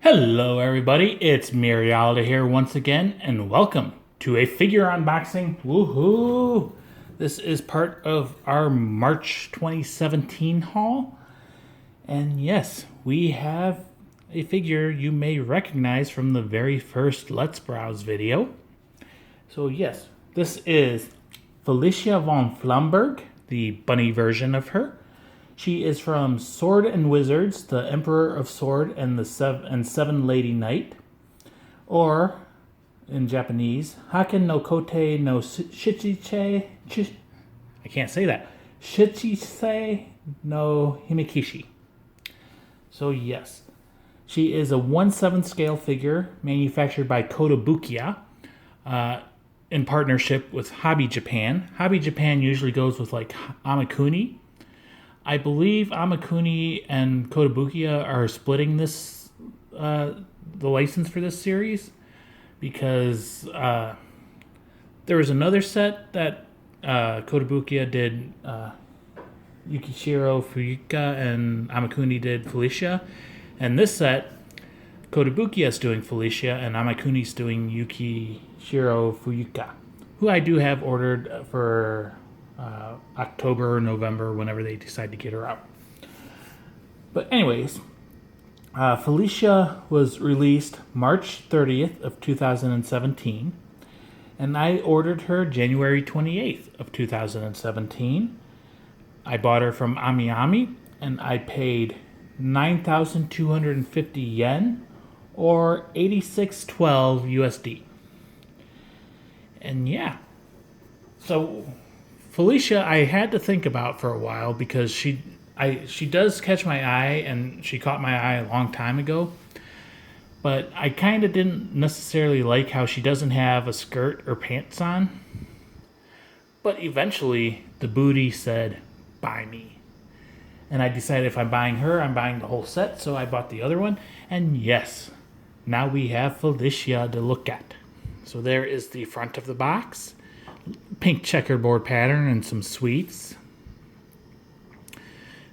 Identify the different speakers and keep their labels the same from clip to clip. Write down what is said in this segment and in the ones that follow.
Speaker 1: Hello everybody, it's Mirialda here once again, and welcome to a figure unboxing. Woohoo! This is part of our March 2017 haul. And yes, we have a figure you may recognize from the very first Let's Browse video. So yes, this is Felicia von Flamberg, the bunny version of her. She is from Sword and Wizards, the Emperor of Sword and the Seven Lady Knight, or in Japanese, Haken no Kote no Shichiche. I can't say that. Shichise no Himikishi. So yes, she is a 1/7 scale figure manufactured by Kotobukiya in partnership with Hobby Japan. Hobby Japan usually goes with like Amakuni. I believe Amakuni and Kotobukiya are splitting this, the license for this series, because there was another set that Kotobukiya did Yukishiro Fuyuka and Amakuni did Felicia, and this set Kotobukiya is doing Felicia and Amakuni is doing Yukishiro Fuyuka, who I do have ordered for October or November, whenever they decide to get her out. But anyways, Felicia was released March 30th of 2017, and I ordered her January 28th of 2017. I bought her from AmiAmi, and I paid 9,250 yen, or 86.12 USD. And yeah, so Felicia, I had to think about for a while, because she does catch my eye, and she caught my eye a long time ago. But I kind of didn't necessarily like how she doesn't have a skirt or pants on. But eventually, the booty said, buy me. And I decided if I'm buying her, I'm buying the whole set, so I bought the other one. And yes, now we have Felicia to look at. So there is the front of the box. Pink checkerboard pattern and some sweets.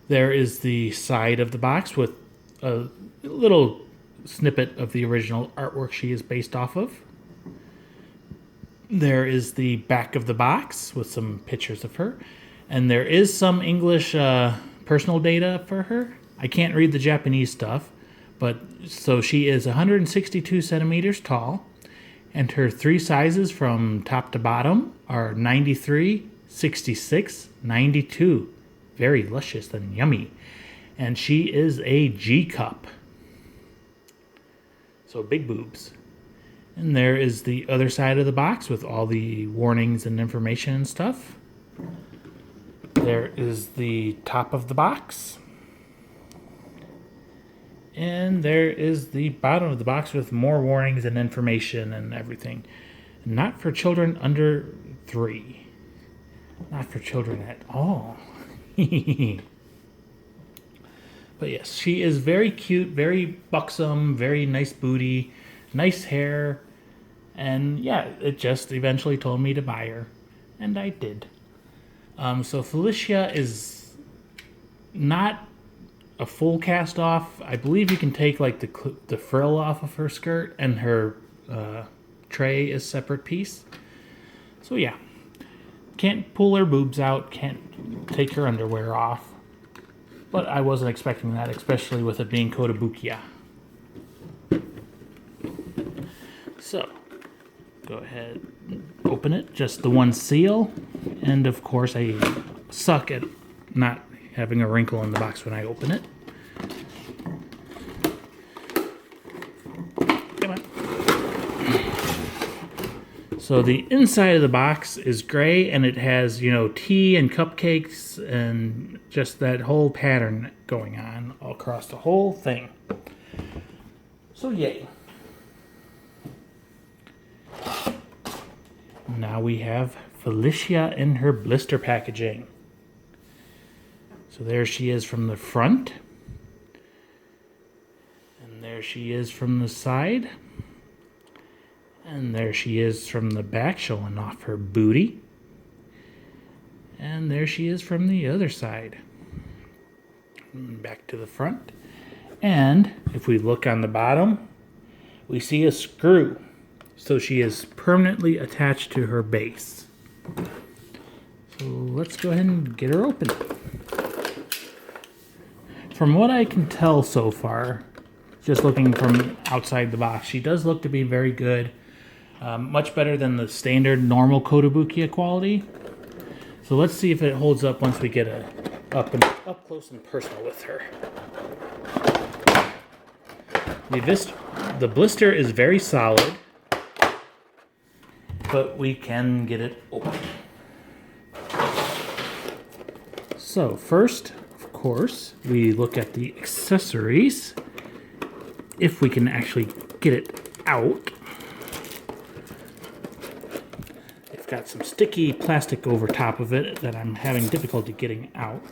Speaker 1: There is the side of the box with a little snippet of the original artwork she is based off of. There is the back of the box with some pictures of her. And there is some English personal data for her. I can't read the Japanese stuff, but so she is 162 centimeters tall. And her three sizes from top to bottom are 93, 66, 92. Very luscious and yummy. And she is a G cup. So big boobs. And there is the other side of the box with all the warnings and information and stuff. There is the top of the box. And there is the bottom of the box with more warnings and information and everything. Not for children under 3. Not for children at all. But yes, she is very cute, very buxom, very nice booty, nice hair. And yeah, it just eventually told me to buy her. And I did. So Felicia is not a full cast off. I believe you can take like the frill off of her skirt, and her tray is separate piece. So yeah, can't pull her boobs out, can't take her underwear off. But I wasn't expecting that, especially with it being Kotobukiya. So go ahead, open it, just the one seal. And of course I suck at not having a wrinkle in the box when I open it. Come on. So the inside of the box is gray, and it has, tea and cupcakes and just that whole pattern going on all across the whole thing. So yay. Now we have Felicia in her blister packaging. So there she is from the front. And there she is from the side. And there she is from the back, showing off her booty. And there she is from the other side. Back to the front. And if we look on the bottom, we see a screw. So she is permanently attached to her base. So let's go ahead and get her open. From what I can tell so far, just looking from outside the box, she does look to be very good. Much better than the standard normal Kotobukiya quality. So let's see if it holds up once we get up close and personal with her. The blister is very solid, but we can get it open. So first, of course, we look at the accessories. If we can actually get it out. It's got some sticky plastic over top of it that I'm having difficulty getting out.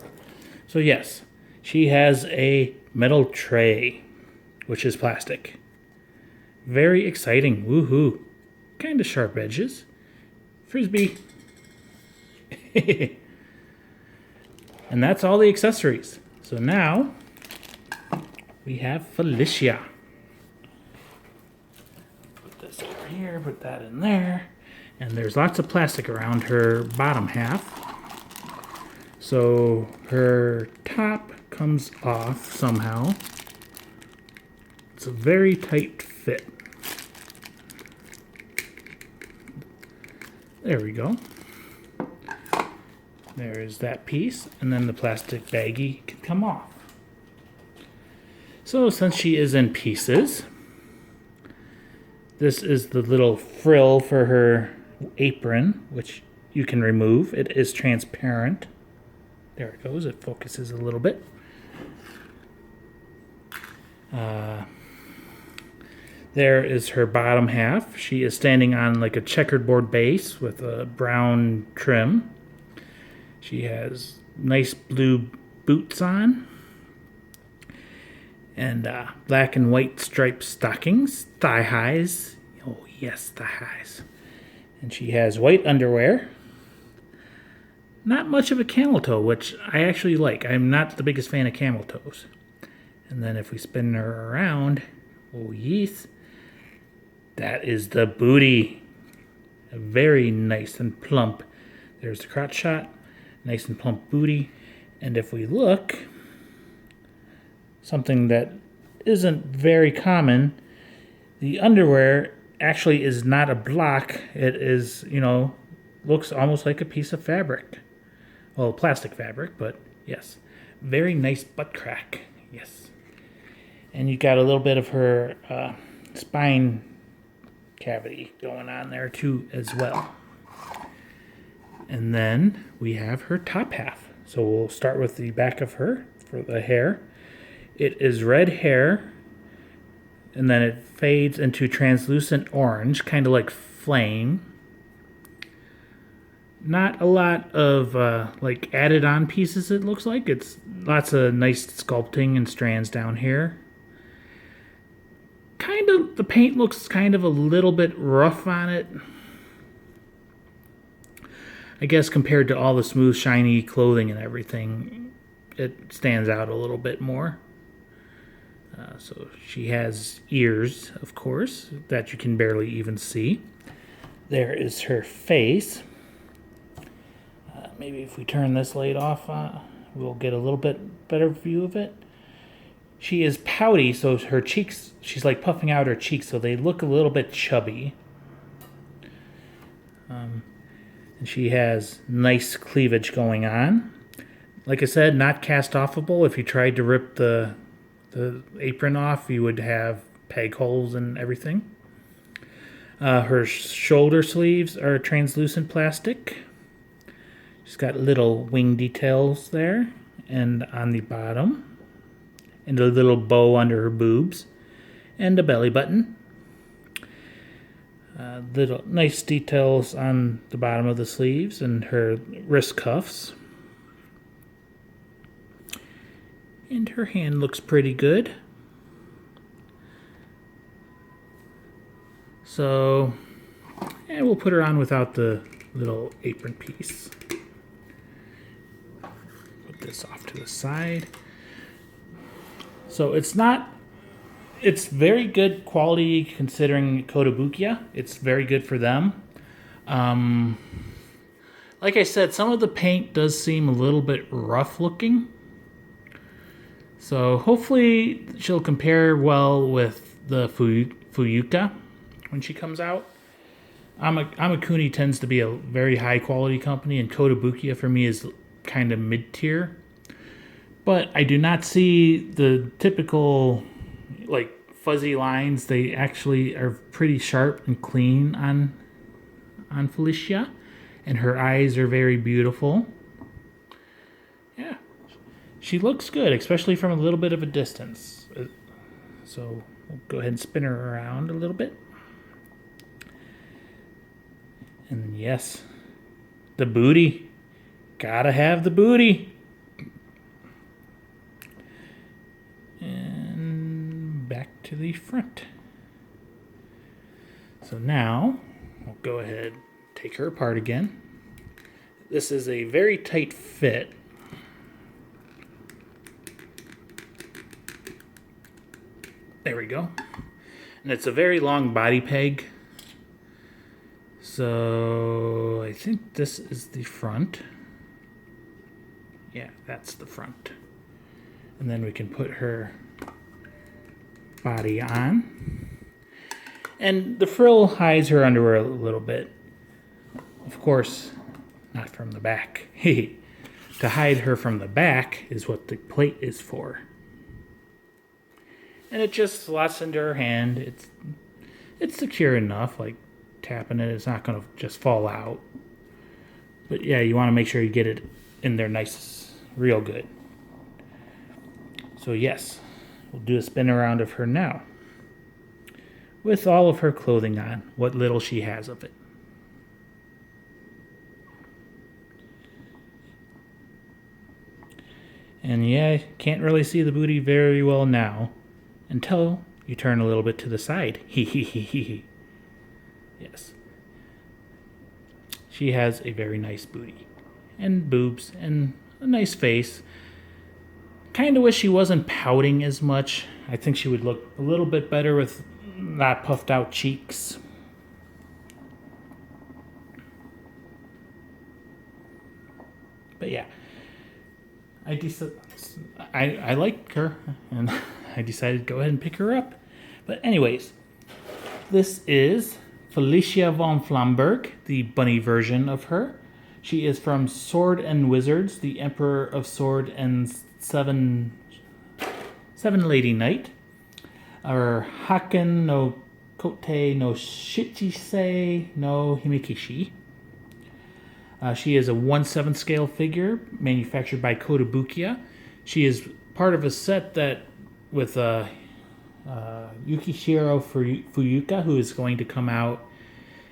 Speaker 1: So yes, she has a metal tray, which is plastic. Very exciting, woohoo. Kind of sharp edges. Frisbee. And that's all the accessories. So now, we have Felicia. Put this over here, put that in there. And there's lots of plastic around her bottom half. So her top comes off somehow. It's a very tight fit. There we go. There is that piece, and then the plastic baggie can come off. So since she is in pieces, this is the little frill for her apron, which you can remove. It is transparent. There it goes. It focuses a little bit. There is her bottom half. She is standing on like a checkerboard base with a brown trim. She has nice blue boots on. And black and white striped stockings. Thigh highs. Oh yes, thigh highs. And she has white underwear. Not much of a camel toe, which I actually like. I'm not the biggest fan of camel toes. And then if we spin her around, oh yes, that is the booty. Very nice and plump. There's the crotch shot. Nice and plump booty. And if we look, something that isn't very common, the underwear actually is not a block. It is, looks almost like a piece of fabric. Well, plastic fabric, but yes. Very nice butt crack. Yes. And you got a little bit of her spine cavity going on there too as well. And then we have her top half. So we'll start with the back of her for the hair. It is red hair, and then it fades into translucent orange, kind of like flame. Not a lot of like added on pieces, it looks like. It's lots of nice sculpting and strands down here. The paint looks kind of a little bit rough on it. I guess compared to all the smooth, shiny clothing and everything, it stands out a little bit more. So she has ears, of course, that you can barely even see. There is her face. Maybe if we turn this light off, we'll get a little bit better view of it. She is pouty, so her cheeks, she's like puffing out her cheeks, so they look a little bit chubby. And she has nice cleavage going on. Like I said, not cast offable. If you tried to rip the apron off, you would have peg holes and everything. Her shoulder sleeves are translucent plastic. She's got little wing details there and on the bottom. And a little bow under her boobs. And a belly button. Little nice details on the bottom of the sleeves and her wrist cuffs. And her hand looks pretty good. So, and we'll put her on without the little apron piece. Put this off to the side. So it's very good quality considering Kotobukiya. It's very good for them. Like I said, some of the paint does seem a little bit rough looking. So hopefully she'll compare well with the Fuyuka when she comes out. Amakuni tends to be a very high quality company, and Kotobukiya for me is kind of mid-tier. But I do not see the typical like fuzzy lines. They actually are pretty sharp and clean on Felicia, and her eyes are very beautiful. Yeah, she looks good, especially from a little bit of a distance. So we'll go ahead and spin her around a little bit. And yes, the booty. Gotta have the booty. And back to the front. So now we'll go ahead, take her apart again. This is a very tight fit. There we go. And it's a very long body peg. So I think this is the front. Yeah, that's the front. And then we can put her body on. And the frill hides her underwear a little bit. Of course, not from the back. To hide her from the back is what the plate is for. And it just slots into her hand. It's secure enough, like tapping it, it's not going to just fall out. But yeah, you want to make sure you get it in there nice, real good. So yes, we'll do a spin around of her now. With all of her clothing on, what little she has of it. And yeah, can't really see the booty very well now, until you turn a little bit to the side. Yes. She has a very nice booty. And boobs, and a nice face. Kind of wish she wasn't pouting as much. I think she would look a little bit better with not puffed out cheeks. But yeah, I like her, and I decided to go ahead and pick her up. But anyways, this is Felicia von Flamberg, the bunny version of her. She is from Sword and Wizards, the Emperor of Sword and Seven Lady Knight. Or Haken no Kote no Shichisei no Himikishi. She is a 1/7 scale figure manufactured by Kotobukiya. She is part of a set that with Yukishiro Fuyuka, who is going to come out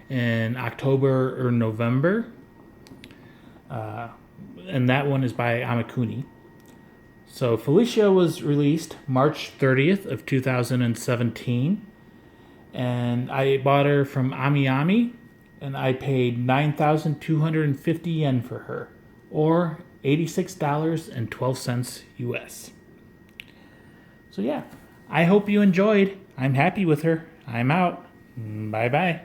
Speaker 1: in October or November. And that one is by Amakuni. So Felicia was released March 30th of 2017. And I bought her from Ami, and I paid 9,250 yen for her, or $86.12 US. So yeah, I hope you enjoyed. I'm happy with her. I'm out. Bye-bye.